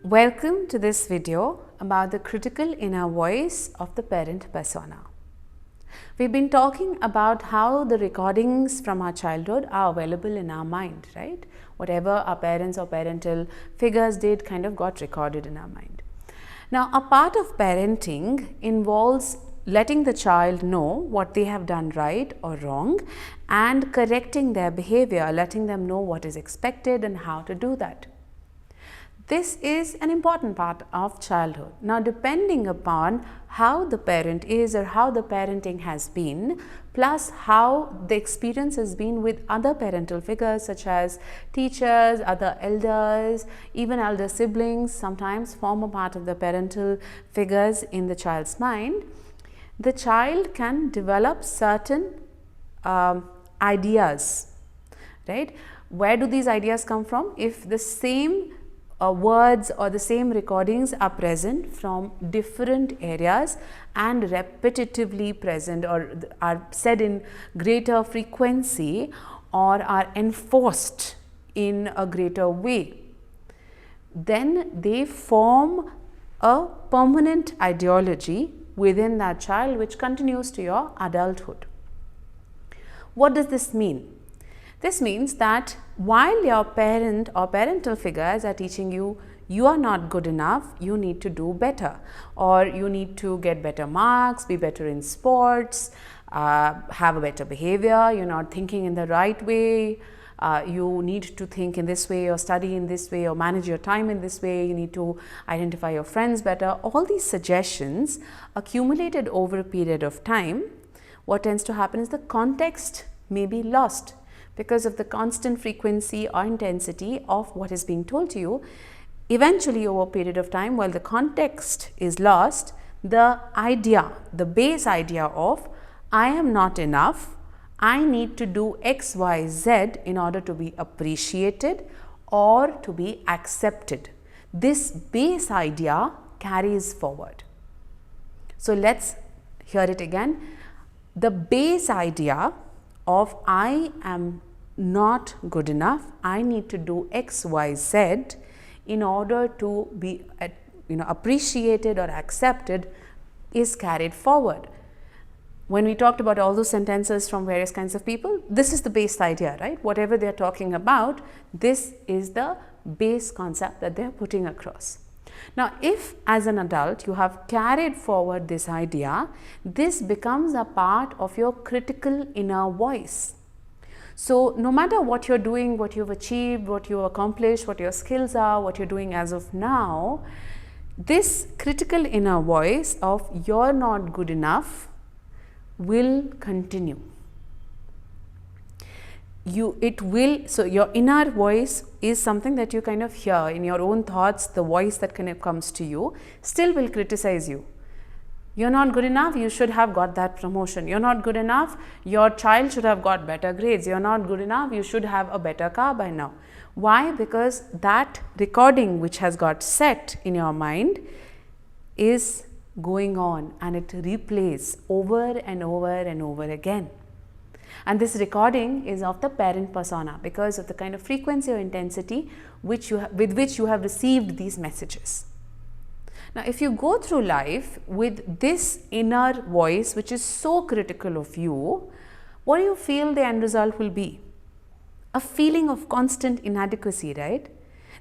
Welcome to this video about the critical inner voice of the parent persona. We've been talking about how the recordings from our childhood are available in our mind, right? Whatever our parents or parental figures did kind of got recorded in our mind. Now, a part of parenting involves letting the child know what they have done right or wrong and correcting their behavior, letting them know what is expected and how to do that. This is an important part of childhood. Now, depending upon how the parent is or how the parenting has been, plus how the experience has been with other parental figures such as teachers, other elders, even elder siblings sometimes form a part of the parental figures in the child's mind, the child can develop certain ideas, right? Where do these ideas come from? If the same words or the same recordings are present from different areas and repetitively present or are said in greater frequency or are enforced in a greater way, then they form a permanent ideology within that child which continues to your adulthood. What does this mean? This means that while your parent or parental figures are teaching you, you are not good enough, you need to do better, or you need to get better marks, be better in sports, have a better behavior, you're not thinking in the right way, you need to think in this way or study in this way or manage your time in this way, you need to identify your friends better. All these suggestions accumulated over a period of time, what tends to happen is the context may be lost. Because of the constant frequency or intensity of what is being told to you, eventually over a period of time, while the context is lost, the idea, the base idea of I am not enough, I need to do X, Y, Z in order to be appreciated or to be accepted. This base idea carries forward. So let's hear it again. The base idea of I am not good enough, I need to do X, Y, Z in order to be appreciated or accepted is carried forward. When we talked about all those sentences from various kinds of people, this is the base idea, right? Whatever they're talking about, this is the base concept that they're putting across. Now, if as an adult you have carried forward this idea, this becomes a part of your critical inner voice. So, no matter what you're doing, what you've achieved, what you've accomplished, what your skills are, what you're doing as of now, this critical inner voice of you're not good enough will continue. So your inner voice is something that you kind of hear in your own thoughts, the voice that kind of comes to you, still will criticize you. You're not good enough, you should have got that promotion. You're not good enough, your child should have got better grades. You're not good enough, you should have a better car by now. Why? Because that recording which has got set in your mind is going on and it replays over and over and over again. And this recording is of the parent persona because of the kind of frequency or intensity with which you have received these messages. Now, if you go through life with this inner voice which is so critical of you, what do you feel the end result will be? A feeling of constant inadequacy, right?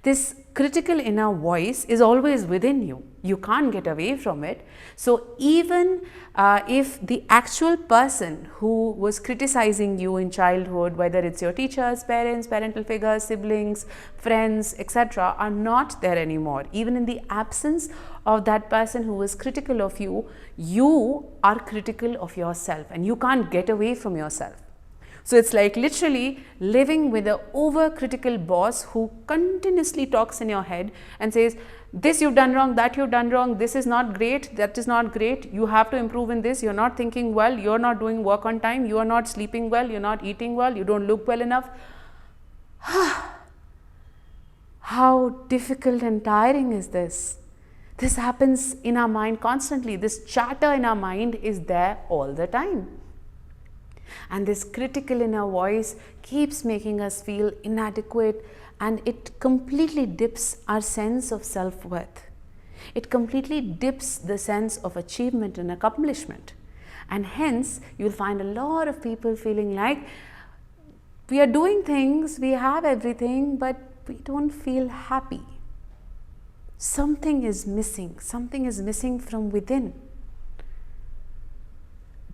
This critical inner voice is always within you. You can't get away from it. So, even if the actual person who was criticizing you in childhood, whether it's your teachers, parents, parental figures, siblings, friends, etc., are not there anymore, even in the absence of that person who was critical of you, you are critical of yourself and you can't get away from yourself. So, it's like literally living with an overcritical boss who continuously talks in your head and says, this you've done wrong, that you've done wrong, this is not great, that is not great, you have to improve in this, you're not thinking well, you're not doing work on time, you are not sleeping well, you're not eating well, you don't look well enough. How difficult and tiring is this? This happens in our mind constantly. This chatter in our mind is there all the time. And this critical inner voice keeps making us feel inadequate, and it completely dips our sense of self-worth. It completely dips the sense of achievement and accomplishment. And hence, you'll find a lot of people feeling like we are doing things, we have everything, but we don't feel happy. Something is missing from within.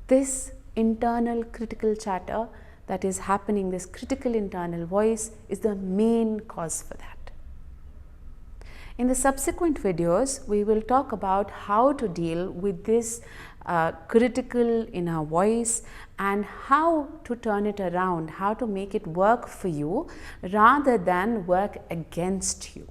This internal critical chatter that is happening, this critical internal voice, is the main cause for that. In the subsequent videos, we will talk about how to deal with this critical inner voice and how to turn it around, how to make it work for you rather than work against you.